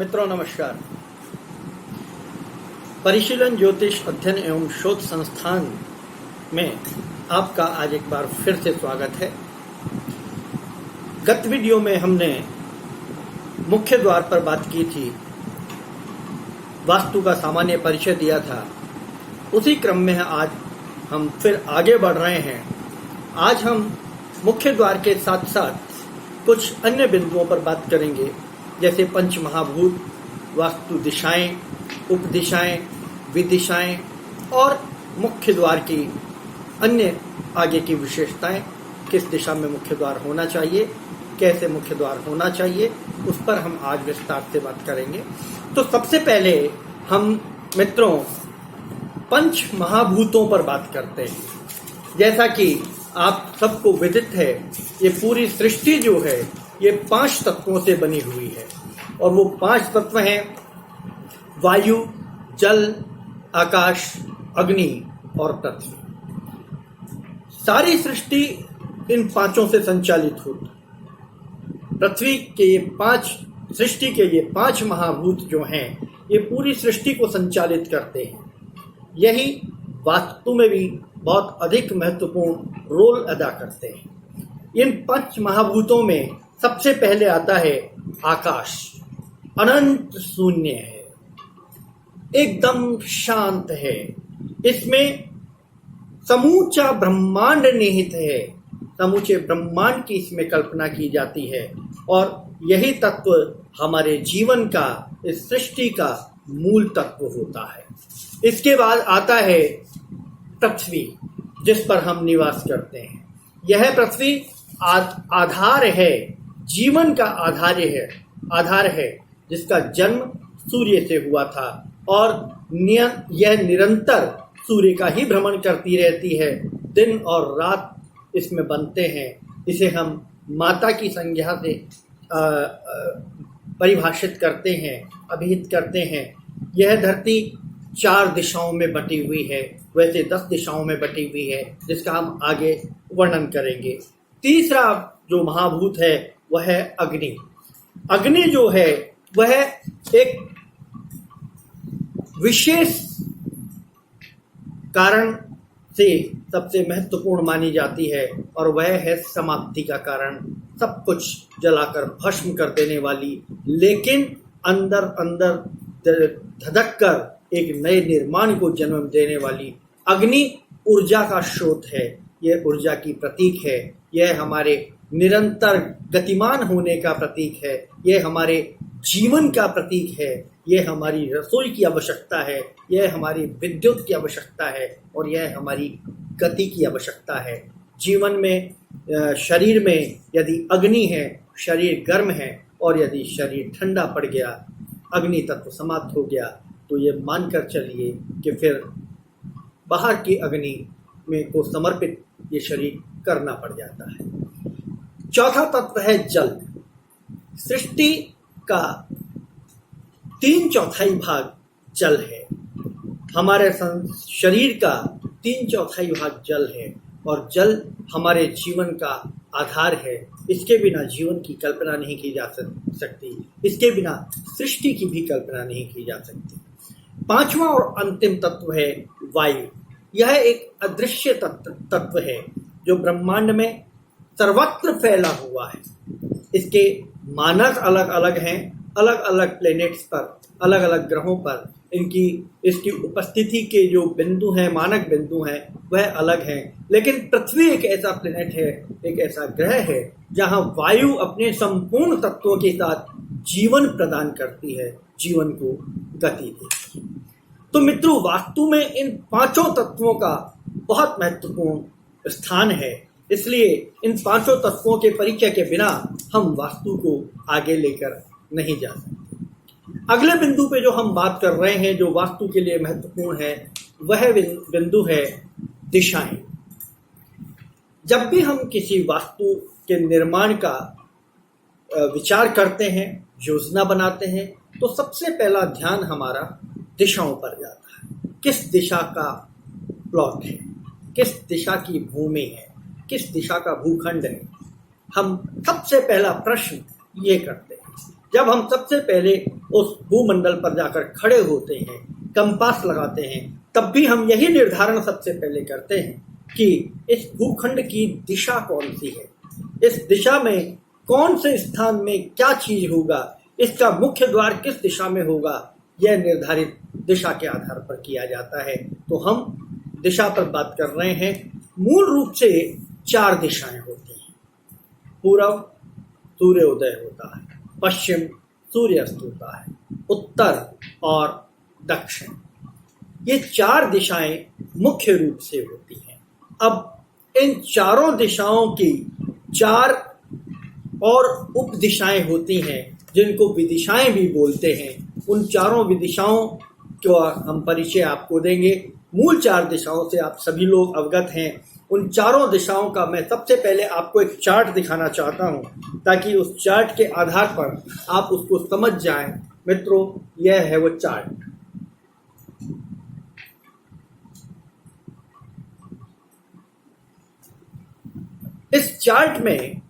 मित्रों नमस्कार। परिशीलन ज्योतिष अध्ययन एवं शोध संस्थान में आपका आज एक बार फिर से स्वागत है। गत वीडियो में हमने मुख्य द्वार पर बात की थी, वास्तु का सामान्य परिचय दिया था। उसी क्रम में आज हम फिर आगे बढ़ रहे हैं। आज हम मुख्य द्वार के साथ साथ कुछ अन्य बिंदुओं पर बात करेंगे, जैसे पंच महाभूत, वास्तु दिशाएं, उपदिशाएं, विदिशाएं और मुख्य द्वार की अन्य आगे की विशेषताएं। किस दिशा में मुख्य द्वार होना चाहिए, कैसे मुख्य द्वार होना चाहिए, उस पर हम आज विस्तार से बात करेंगे। तो सबसे पहले हम मित्रों पंच महाभूतों पर बात करते हैं। जैसा कि आप सबको विदित है, ये पूरी सृष्टि जो है ये 5 तत्वों से बनी हुई है, और वो 5 तत्व हैं वायु, जल, आकाश, अग्नि और पृथ्वी। सारी सृष्टि इन 5 से संचालित होती। पृथ्वी के ये 5 सृष्टि के ये 5 महाभूत जो हैं ये पूरी सृष्टि को संचालित करते हैं। यही वास्तु में भी बहुत अधिक महत्वपूर्ण रोल अदा करते हैं। इन 5 महाभूतों में सबसे पहले आता है आकाश। अनंत शून्य है, एकदम शांत है, इसमें समूचा ब्रह्मांड निहित है। समूचे ब्रह्मांड की इसमें कल्पना की जाती है, और यही तत्व हमारे जीवन का, इस सृष्टि का मूल तत्व होता है। इसके बाद आता है पृथ्वी, जिस पर हम निवास करते हैं। यह पृथ्वी आधार है, जीवन का आधार है, जिसका जन्म सूर्य से हुआ था, और यह निरंतर सूर्य का ही भ्रमण करती रहती है। दिन और रात इसमें बनते हैं। इसे हम माता की संज्ञा से परिभाषित करते हैं, अभिहित करते हैं। यह धरती 4 दिशाओं में बटी हुई है, वैसे 10 दिशाओं में बटी हुई है, जिसका हम आगे वर्णन करेंगे। तीसरा जो महाभूत है वह है अग्नि। अग्नि जो है वह एक विशेष कारण से सबसे महत्वपूर्ण मानी जाती है, और वह है समाप्ति का कारण। सब कुछ जलाकर भस्म कर देने वाली, लेकिन अंदर अंदर धधक कर एक नए निर्माण को जन्म देने वाली अग्नि ऊर्जा का स्रोत है। यह ऊर्जा की प्रतीक है। यह हमारे निरंतर गतिमान होने का प्रतीक है। यह हमारे जीवन का प्रतीक है। यह हमारी रसोई की आवश्यकता है। यह हमारी विद्युत की आवश्यकता है, और यह हमारी गति की आवश्यकता है। जीवन में, शरीर में यदि अग्नि है, शरीर गर्म है, और यदि शरीर ठंडा पड़ गया, अग्नि तत्व समाप्त हो गया, तो ये मानकर चलिए कि फिर बाहर की अग्नि में को समर्पित ये शरीर करना पड़ जाता है। चौथा तत्व है जल। सृष्टि का 3/4 भाग जल है। हमारे शरीर का 3/4 भाग जल है, और जल हमारे जीवन का आधार है। इसके बिना जीवन की कल्पना नहीं की जा सकती। इसके बिना सृष्टि की भी कल्पना नहीं की जा सकती। 5वां और अंतिम तत्व है वायु। यह एक अदृश्य तत्व है, जो ब्रह्मांड में सर्वत्र फैला हुआ है। इसके मानक अलग अलग हैं। अलग अलग प्लेनेट्स पर, अलग अलग ग्रहों पर इसकी उपस्थिति के जो बिंदु हैं, मानक बिंदु हैं, वह अलग हैं। लेकिन पृथ्वी एक ऐसा प्लेनेट है, एक ऐसा ग्रह है, जहां वायु अपने संपूर्ण तत्वों के साथ जीवन प्रदान करती है, जीवन को गति देती है। तो मित्रों, वास्तु में इन 5 तत्वों का बहुत महत्वपूर्ण स्थान है। इसलिए इन 5 तत्वों के परिचय के बिना हम वास्तु को आगे लेकर नहीं जा सकते। अगले बिंदु पे जो हम बात कर रहे हैं, जो वास्तु के लिए महत्वपूर्ण है, वह बिंदु है दिशाएं। जब भी हम किसी वास्तु के निर्माण का विचार करते हैं, योजना बनाते हैं, तो सबसे पहला ध्यान हमारा दिशाओं पर जाता है। किस दिशा का प्लॉट है, किस दिशा की भूमि है, किस दिशा का भूखंड है। हम सबसे पहला प्रश्न ये करते हैं। जब हम सबसे पहले उस भूमंडल पर जाकर खड़े होते हैं, कंपास लगाते हैं, तब भी हम यही निर्धारण सबसे पहले करते हैं कि इस भूखंड की दिशा कौन सी है, इस दिशा में कौन से स्थान में क्या चीज होगा, इसका मुख्य द्वार किस दिशा में होगा, यह निर्धारित दिशा के आधार पर किया जाता है। तो हम दिशा पर बात कर रहे हैं। मूल रूप से 4 दिशाएं होती हैं। पूर्व सूर्योदय होता है, पश्चिम सूर्यास्त होता है, उत्तर और दक्षिण। ये 4 दिशाएं मुख्य रूप से होती हैं। अब इन चारों दिशाओं की 4 और उप दिशाएं होती हैं, जिनको विदिशाएं भी बोलते हैं। उन चारों विदिशाओं का हम परिचय आपको देंगे। मूल 4 दिशाओं से आप सभी लोग अवगत हैं। उन चारों दिशाओं का मैं सबसे पहले आपको एक चार्ट दिखाना चाहता हूं, ताकि उस चार्ट के आधार पर आप उसको समझ जाएं। मित्रों, यह है वो चार्ट। इस चार्ट में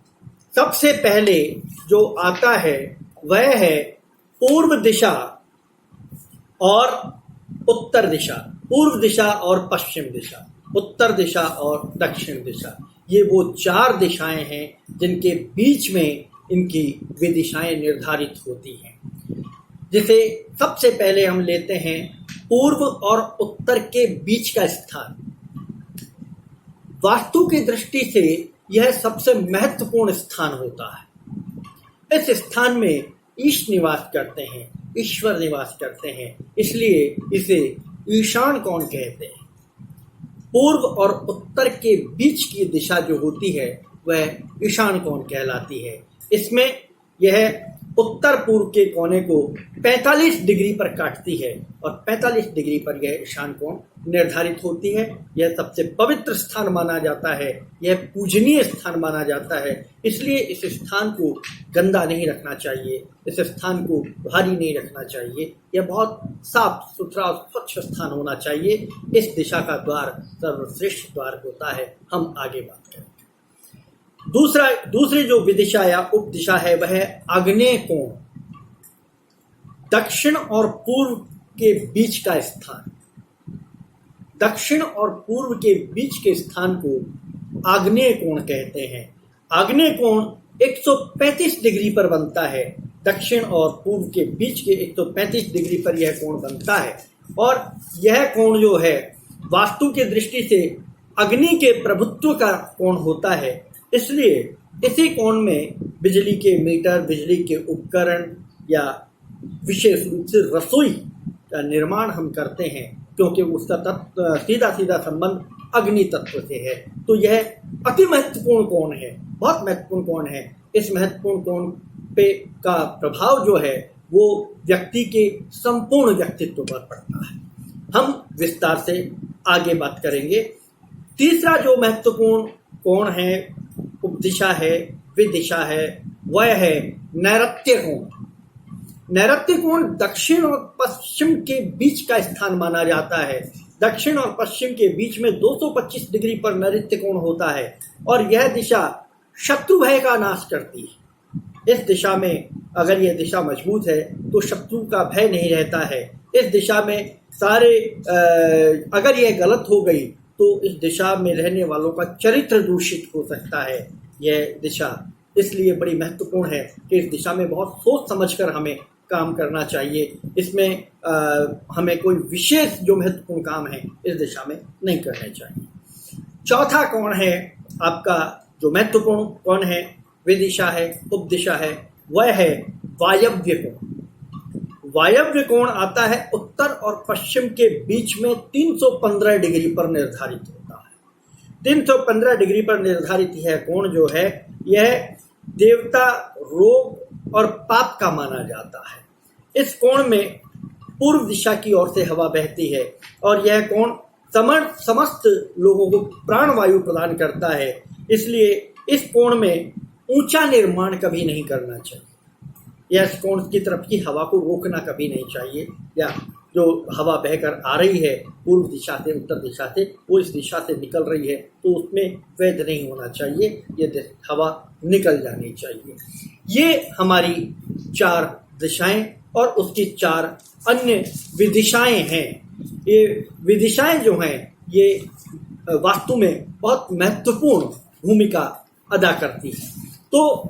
सबसे पहले जो आता है वह है पूर्व दिशा और उत्तर दिशा, पूर्व दिशा और पश्चिम दिशा, उत्तर दिशा और दक्षिण दिशा। ये वो 4 दिशाएं हैं जिनके बीच में इनकी विदिशाएं निर्धारित होती हैं। जिसे सबसे पहले हम लेते हैं पूर्व और उत्तर के बीच का स्थान। वास्तु की दृष्टि से यह सबसे महत्वपूर्ण स्थान होता है। इस स्थान में ईश निवास करते हैं, ईश्वर निवास करते हैं, इसलिए इसे ईशान कोण कहते हैं। पूर्व और उत्तर के बीच की दिशा जो होती है वह ईशान कोण कहलाती है। इसमें यह उत्तर पूर्व के कोने को 45 डिग्री पर काटती है और 45 डिग्री पर यह ईशान कोण निर्धारित होती है। यह सबसे पवित्र स्थान माना जाता है, यह पूजनीय स्थान माना जाता है। इसलिए इस स्थान को गंदा नहीं रखना चाहिए, इस स्थान को भारी नहीं रखना चाहिए। यह बहुत साफ सुथरा और स्वच्छ स्थान होना चाहिए। इस दिशा का द्वार सर्वश्रेष्ठ द्वार होता है। हम आगे बात करें। दूसरी जो विदिशा या उप दिशा है वह है आग्नेय कोण, दक्षिण और पूर्व के बीच का स्थान। दक्षिण और पूर्व के बीच के स्थान को आग्नेय कोण कहते हैं। आग्नेय कोण 135 डिग्री पर बनता है। दक्षिण और पूर्व के बीच के 135 डिग्री पर यह कोण बनता है और यह कोण जो है वास्तु की दृष्टि से अग्नि के प्रभुत्व का कोण होता है। इसलिए इसी कोण में बिजली के मीटर, बिजली के उपकरण या विशेष रूप से रसोई का निर्माण हम करते हैं, क्योंकि उसका सीधा संबंध अग्नि तत्व से है। तो यह अति महत्वपूर्ण कोण है, बहुत महत्वपूर्ण कोण है। इस महत्वपूर्ण कोण पे का प्रभाव जो है वो व्यक्ति के संपूर्ण व्यक्तित्व पर पड़ता है। हम विस्तार से आगे बात करेंगे। तीसरा जो महत्वपूर्ण कोण है, उपदिशा है, विदिशा है, वह है नैऋत्य कोण। नैऋत्य कोण दक्षिण और पश्चिम के बीच का स्थान माना जाता है। दक्षिण और पश्चिम के बीच में 225 डिग्री पर नैऋत्य कोण होता है और यह दिशा शत्रु भय का नाश करती है। इस दिशा में अगर यह दिशा मजबूत है तो शत्रु का भय नहीं रहता है। इस दिशा में अगर यह गलत हो गई तो इस दिशा में रहने वालों का चरित्र दूषित हो सकता है। यह दिशा इसलिए बड़ी महत्वपूर्ण है कि इस दिशा में बहुत सोच समझकर हमें काम करना चाहिए। इसमें हमें कोई विशेष जो महत्वपूर्ण काम है इस दिशा में नहीं करने चाहिए। चौथा कोण है आपका जो महत्वपूर्ण कोण है, विदिशा है, उपदिशा है, वह है वायव्य कोण। वायव्य कोण आता है उत्तर और पश्चिम के बीच में 315 डिग्री पर निर्धारित होता है। 315 डिग्री पर निर्धारित यह कोण जो है यह देवता, रोग और पाप का माना जाता है। इस कोण में पूर्व दिशा की ओर से हवा बहती है और यह कोण समस्त लोगों को प्राण वायु प्रदान करता है। इसलिए इस कोण में ऊंचा निर्माण कभी नहीं करना चाहिए या इस कोण की तरफ की हवा को रोकना कभी नहीं चाहिए, या जो हवा बहकर आ रही है पूर्व दिशा से, उत्तर दिशा से, वो इस दिशा से निकल रही है तो उसमें वैध नहीं होना चाहिए, ये हवा निकल जानी चाहिए। ये हमारी 4 दिशाएं और उसकी 4 अन्य विदिशाएं हैं। ये विदिशाएं जो हैं ये वास्तु में बहुत महत्वपूर्ण भूमिका अदा करती हैं। तो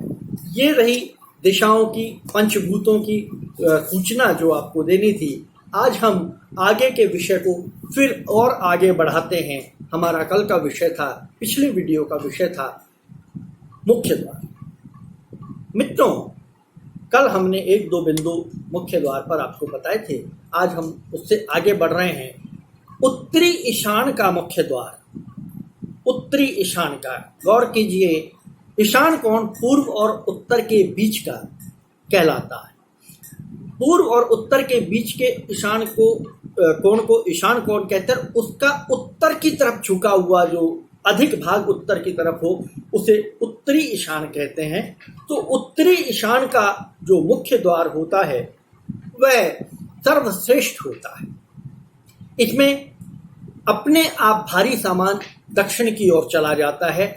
ये रही दिशाओं की, पंचभूतों की सूचना जो आपको देनी थी। आज हम आगे के विषय को फिर और आगे बढ़ाते हैं। हमारा कल का विषय था, पिछले वीडियो का विषय था मुख्य द्वार। मित्रों, कल हमने 1-2 बिंदु मुख्य द्वार पर आपको बताए थे। आज हम उससे आगे बढ़ रहे हैं। उत्तरी ईशान का मुख्य द्वार, उत्तरी ईशान का, गौर कीजिए, ईशान कोण पूर्व और उत्तर के बीच का कहलाता है। पूर्व और उत्तर के बीच के ईशान कोण को ईशान कोण कहते हैं। उसका उत्तर की तरफ झुका हुआ जो अधिक भाग उत्तर की तरफ हो उसे उत्तरी ईशान कहते हैं। तो उत्तरी ईशान का जो मुख्य द्वार होता है वह सर्वश्रेष्ठ होता है। इसमें अपने आप भारी सामान दक्षिण की ओर चला जाता है।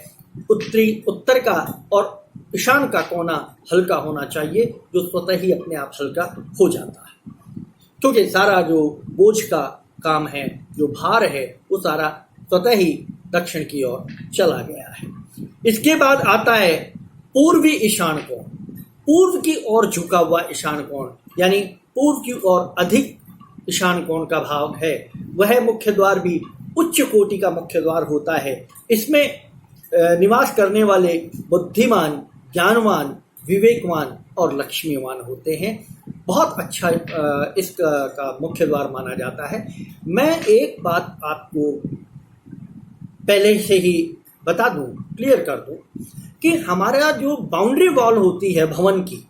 उत्तर का और ईशान का कोना हल्का होना चाहिए, जो स्वतः ही अपने आप हल्का हो जाता है, क्योंकि सारा जो बोझ का काम है, जो भार है, वो सारा स्वतः ही दक्षिण की ओर चला गया है। इसके बाद आता है पूर्वी ईशान कोण। पूर्व की ओर झुका हुआ ईशान कोण, यानी पूर्व की ओर अधिक ईशान कोण का भाव है, वह मुख्य द्वार भी उच्च कोटि का मुख्य द्वार होता है। इसमें निवास करने वाले बुद्धिमान, ज्ञानवान, विवेकवान और लक्ष्मीवान होते हैं। बहुत अच्छा इसका मुख्य द्वार माना जाता है। मैं एक बात आपको पहले से ही बता दूं, क्लियर कर दूं कि हमारा जो बाउंड्री वॉल होती है भवन की,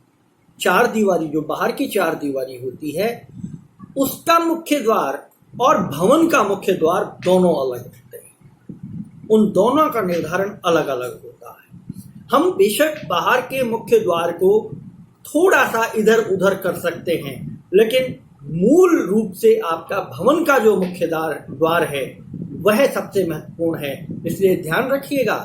4 दीवारी, जो बाहर की 4 दीवारी होती है, उसका मुख्य द्वार और भवन का मुख्य द्वार दोनों अलग होते हैं। उन दोनों का निर्धारण अलग अलग होता है। हम बेशक बाहर के मुख्य द्वार को थोड़ा सा इधर उधर कर सकते हैं, लेकिन मूल रूप से आपका भवन का जो मुख्य द्वार है वह सबसे महत्वपूर्ण है। इसलिए ध्यान रखिएगा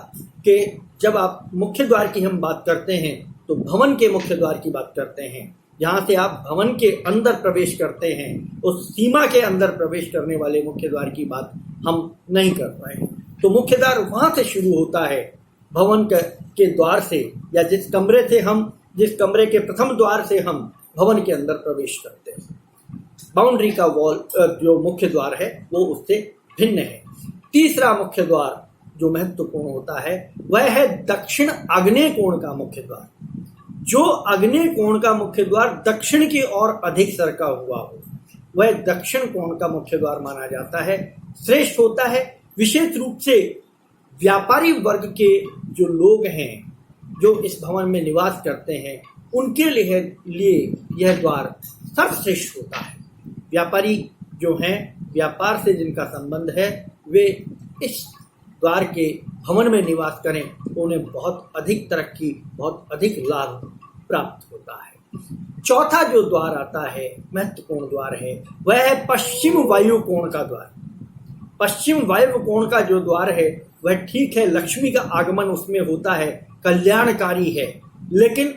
कि जब आप मुख्य द्वार की हम बात करते हैं तो भवन के मुख्य द्वार की बात करते हैं। जहाँ से आप भवन के अंदर प्रवेश करते हैं, उस सीमा के अंदर प्रवेश करने वाले मुख्य द्वार की बात हम नहीं कर रहे हैं। तो मुख्य द्वार वहाँ से शुरू होता है, भवन के द्वार से, या जिस कमरे के प्रथम द्वार से हम भवन के अंदर प्रवेश करते हैं। बाउंड्री का वॉल जो मुख्य द्वार है वो उससे भिन्न है। तीसरा मुख्य द्वार जो महत्वपूर्ण होता है वह है दक्षिण आग्नेय कोण का मुख्य द्वार। जो आग्नेय कोण का मुख्य द्वार दक्षिण की ओर अधिक सरका हुआ हो वह दक्षिण कोण का मुख्य द्वार माना जाता है, श्रेष्ठ होता है। विशेष रूप से व्यापारी वर्ग के जो लोग हैं, जो इस भवन में निवास करते हैं, उनके लिए यह द्वार सर्वश्रेष्ठ होता है। व्यापारी जो हैं, व्यापार से जिनका संबंध है, वे इस द्वार के भवन में निवास करें तो उन्हें बहुत अधिक तरक्की, बहुत अधिक लाभ प्राप्त होता है। चौथा जो द्वार आता है, महत्वपूर्ण द्वार है, वह है पश्चिम वायु कोण का द्वार। पश्चिम वायु कोण का जो द्वार है वह ठीक है, लक्ष्मी का आगमन उसमें होता है, कल्याणकारी है, लेकिन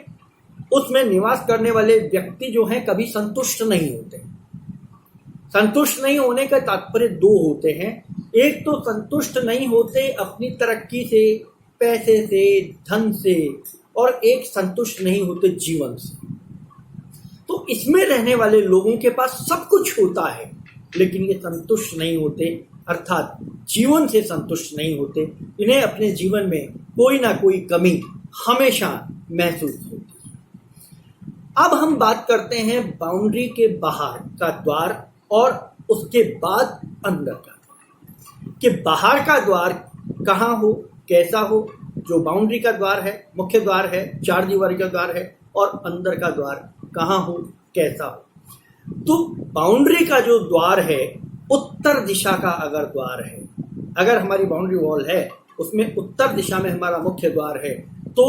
उसमें निवास करने वाले व्यक्ति जो हैं कभी संतुष्ट नहीं होते। संतुष्ट नहीं होने का तात्पर्य 2 होते हैं। एक तो संतुष्ट नहीं होते अपनी तरक्की से, पैसे से, धन से, और एक संतुष्ट नहीं होते जीवन से। तो इसमें रहने वाले लोगों के पास सब कुछ होता है, लेकिन ये संतुष्ट नहीं होते, अर्थात जीवन से संतुष्ट नहीं होते। इन्हें अपने जीवन में कोई ना कोई कमी हमेशा महसूस होती है। अब हम बात करते हैं बाउंड्री के बाहर का द्वार और उसके बाद अंदर का द्वार, कि बाहर का द्वार कहाँ हो, कैसा हो। जो बाउंड्री का द्वार है, मुख्य द्वार है, 4 दीवारी का द्वार है, और अंदर का द्वार कहाँ हो, कैसा हो। तो बाउंड्री का जो द्वार है, उत्तर दिशा का अगर द्वार है, अगर हमारी बाउंड्री वॉल है उसमें उत्तर दिशा में हमारा मुख्य द्वार है, तो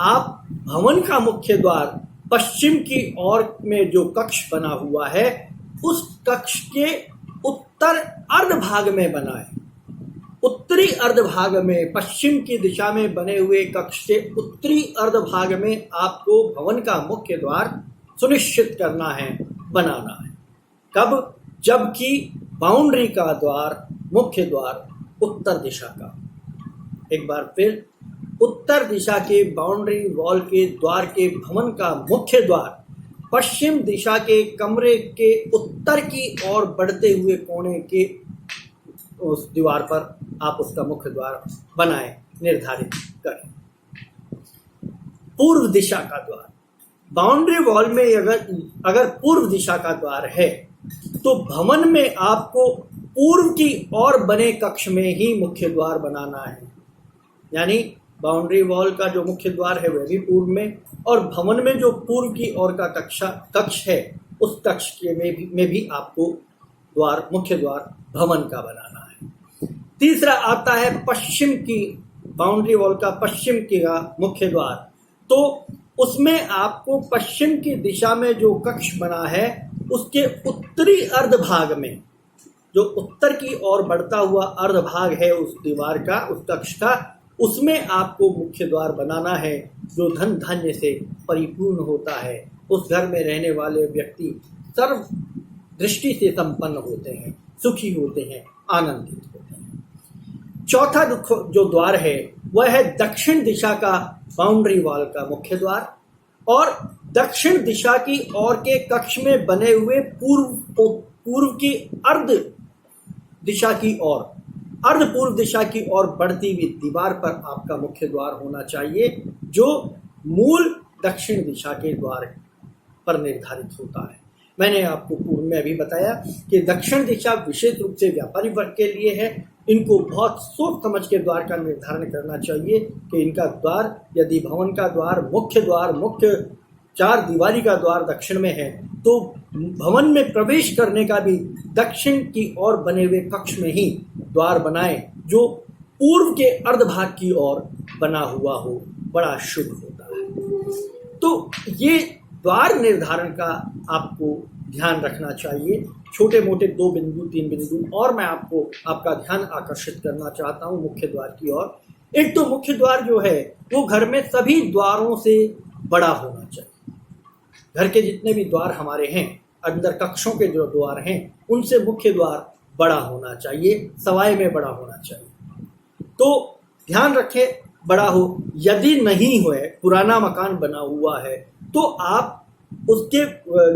आप भवन का मुख्य द्वार पश्चिम की ओर में जो कक्ष बना हुआ है, उस कक्ष के उत्तर अर्ध भाग में बनाएं। उत्तरी अर्ध भाग में, पश्चिम की दिशा में बने हुए कक्ष के उत्तरी अर्ध भाग में आपको भवन का मुख्य द्वार सुनिश्चित करना है, बनाना है। कब? जबकि बाउंड्री का द्वार, मुख्य द्वार उत्तर दिशा का, एक बार फिर, उत्तर दिशा के बाउंड्री वॉल के द्वार के भवन का मुख्य द्वार पश्चिम दिशा के कमरे के उत्तर की ओर बढ़ते हुए कोने के उस दीवार पर आप उसका मुख्य द्वार बनाएं, निर्धारित करें। पूर्व दिशा का द्वार, बाउंड्री वॉल में अगर पूर्व दिशा का द्वार है तो भवन में आपको पूर्व की ओर बने कक्ष में ही मुख्य द्वार बनाना है। यानी बाउंड्री वॉल का जो मुख्य द्वार है वह भी पूर्व में, और भवन में जो पूर्व की ओर का कक्ष है उस कक्ष के में भी आपको द्वार, मुख्य द्वार भवन का बनाना है। तीसरा आता है पश्चिम की, बाउंड्री वॉल का पश्चिम का मुख्य द्वार, तो उसमें आपको पश्चिम की दिशा में जो कक्ष बना है उसके उत्तरी अर्ध भाग में, जो उत्तर की ओर बढ़ता हुआ अर्ध भाग है उस दीवार का, उस कक्ष का, उसमें आपको मुख्य द्वार बनाना है जो धन धान्य से परिपूर्ण होता है। उस घर में रहने वाले व्यक्ति सर्व दृष्टि से संपन्न होते हैं, सुखी होते हैं, आनंदित होते हैं। चौथा जो द्वार है वह है दक्षिण दिशा का बाउंड्री वॉल का मुख्य द्वार, और दक्षिण दिशा की ओर के कक्ष में बने हुए पूर्व की अर्ध दिशा की ओर, अर्ध पूर्व दिशा की ओर बढ़ती हुई दीवार पर आपका मुख्य द्वार होना चाहिए, जो मूल दक्षिण दिशा के द्वार पर निर्धारित होता है। मैंने आपको पूर्व में अभी बताया कि दक्षिण दिशा विशेष रूप से व्यापारी वर्ग के लिए है। इनको बहुत सोच समझ के द्वार का निर्धारण करना चाहिए कि इनका द्वार, यदि भवन का द्वार, मुख्य चार दीवारी का द्वार दक्षिण में है तो भवन में प्रवेश करने का भी दक्षिण की ओर बने हुए कक्ष में ही द्वार बनाएं, जो पूर्व के अर्धभाग की ओर बना हुआ हो, बड़ा शुभ होता है। तो ये द्वार निर्धारण का आपको ध्यान रखना चाहिए। छोटे मोटे 2 बिंदु 3 बिंदु और मैं आपका ध्यान आकर्षित करना चाहता हूँ मुख्य द्वार की ओर। एक तो मुख्य द्वार जो है वो घर में सभी द्वारों से बड़ा होना चाहिए। घर के जितने भी द्वार हमारे हैं, अंदर कक्षों के जो द्वार हैं, उनसे मुख्य द्वार बड़ा होना चाहिए, सवाए में बड़ा होना चाहिए। तो ध्यान रखें बड़ा हो। यदि नहीं है, पुराना मकान बना हुआ है, तो आप उसके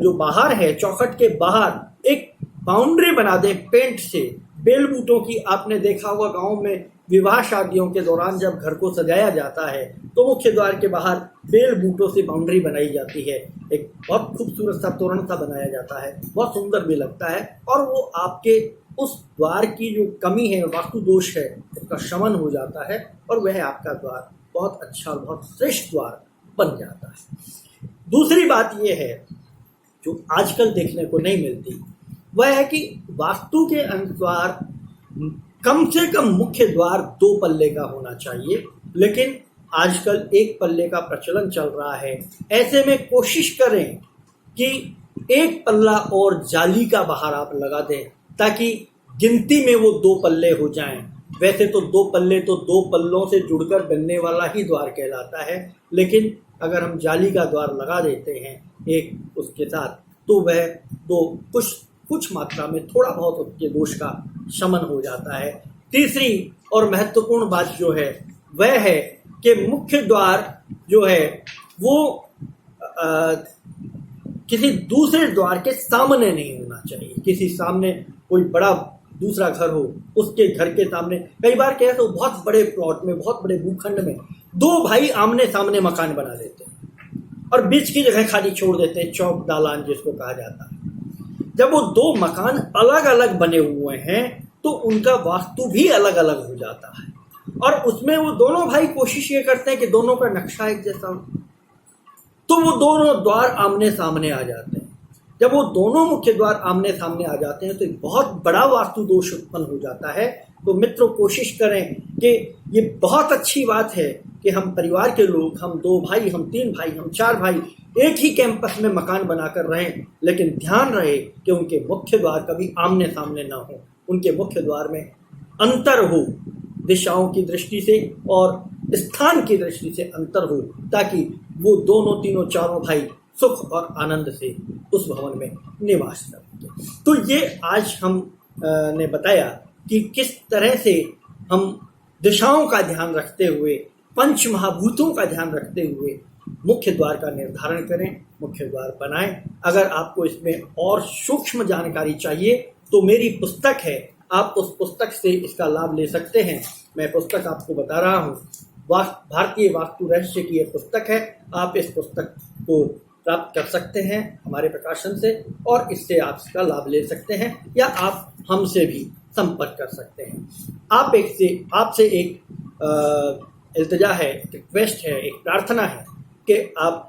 जो बाहर है, चौखट के बाहर एक बाउंड्री बना दें पेंट से। बेल बूटों की, आपने देखा होगा गांव में विवाह शादियों के दौरान जब घर को सजाया जाता है तो मुख्य द्वार के बाहर बेल बूटों से बाउंड्री बनाई जाती है। एक बहुत खूबसूरत सा तोरण सा बनाया जाता है, बहुत सुंदर भी लगता है, और वो आपके उस द्वार की जो कमी है, वास्तु दोष है, उसका शमन हो जाता है और वह आपका द्वार बहुत अच्छा और बहुत श्रेष्ठ द्वार बन जाता है। दूसरी बात यह है जो आजकल देखने को नहीं मिलती, वह है कि वास्तु के अनुसार कम से कम मुख्य द्वार 2 पल्ले का होना चाहिए, लेकिन आजकल 1 पल्ले का प्रचलन चल रहा है। ऐसे में कोशिश करें कि 1 पल्ला और जाली का बाहर आप लगा दें ताकि गिनती में वो 2 पल्ले हो जाएं। वैसे तो 2 पल्ले तो 2 पल्लों से जुड़कर बनने वाला ही द्वार कहलाता है, लेकिन अगर हम जाली का द्वार लगा देते हैं एक उसके साथ, तो वह 2 कुछ मात्रा में थोड़ा बहुत उसके दोष का शमन हो जाता है। तीसरी और महत्वपूर्ण बात जो है वह है कि मुख्य द्वार जो है वो किसी दूसरे द्वार के सामने नहीं होना चाहिए। किसी सामने कोई बड़ा दूसरा घर हो, उसके घर के सामने, कई बार क्या है तो बहुत बड़े प्लॉट में, बहुत बड़े भूखंड में 2 भाई आमने सामने मकान बना देते हैं और बीच की जगह खाली छोड़ देते हैं, चौक दालान जिसको कहा जाता है। जब वो 2 मकान अलग अलग बने हुए हैं तो उनका वास्तु भी अलग अलग हो जाता है, और उसमें वो दोनों भाई कोशिश ये करते हैं कि दोनों का नक्शा एक जैसा हो, तो वो दोनों द्वार आमने सामने आ जाते हैं। जब वो दोनों मुख्य द्वार आमने सामने आ जाते हैं तो एक बहुत बड़ा वास्तु दोष उत्पन्न हो जाता है। तो मित्रों, कोशिश करें कि ये बहुत अच्छी बात है कि हम परिवार के लोग, हम 2 भाई, हम 3 भाई, हम 4 भाई एक ही कैंपस में मकान बनाकर रहें, लेकिन ध्यान रहे कि उनके मुख्य द्वार कभी आमने सामने ना हो। उनके मुख्य द्वार में अंतर हो, दिशाओं की दृष्टि से और स्थान की दृष्टि से अंतर हो, ताकि वो दोनों, तीनों, चारों भाई सुख और आनंद से उस भवन में निवास करेंगे। तो ये आज हम ने बताया कि किस तरह से हम दिशाओं का ध्यान रखते हुए, पंच महाभूतों का ध्यान रखते हुए मुख्य द्वार का निर्धारण करें, मुख्य द्वार बनाएं। अगर आपको इसमें और सूक्ष्म जानकारी चाहिए तो मेरी पुस्तक है, आप उस पुस्तक से इसका लाभ ले सकते हैं। मैं पुस्तक आपको बता रहा हूँ, भारतीय वास्तु रहस्य की यह पुस्तक है। आप इस पुस्तक को प्राप्त कर सकते हैं हमारे प्रकाशन से और इससे आप इसका लाभ ले सकते हैं, या आप हमसे भी संपर्क कर सकते हैं। आपसे एक इल्तिजा है, रिक्वेस्ट है, एक प्रार्थना है कि आप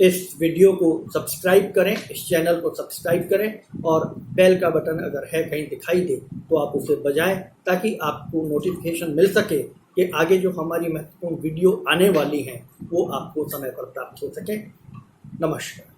इस वीडियो को सब्सक्राइब करें, इस चैनल को सब्सक्राइब करें और बेल का बटन अगर है कहीं दिखाई दे तो आप उसे बजाएं, ताकि आपको नोटिफिकेशन मिल सके कि आगे जो हमारी महत्वपूर्ण वीडियो आने वाली हैं वो आपको समय पर प्राप्त हो सके। नमस्कार।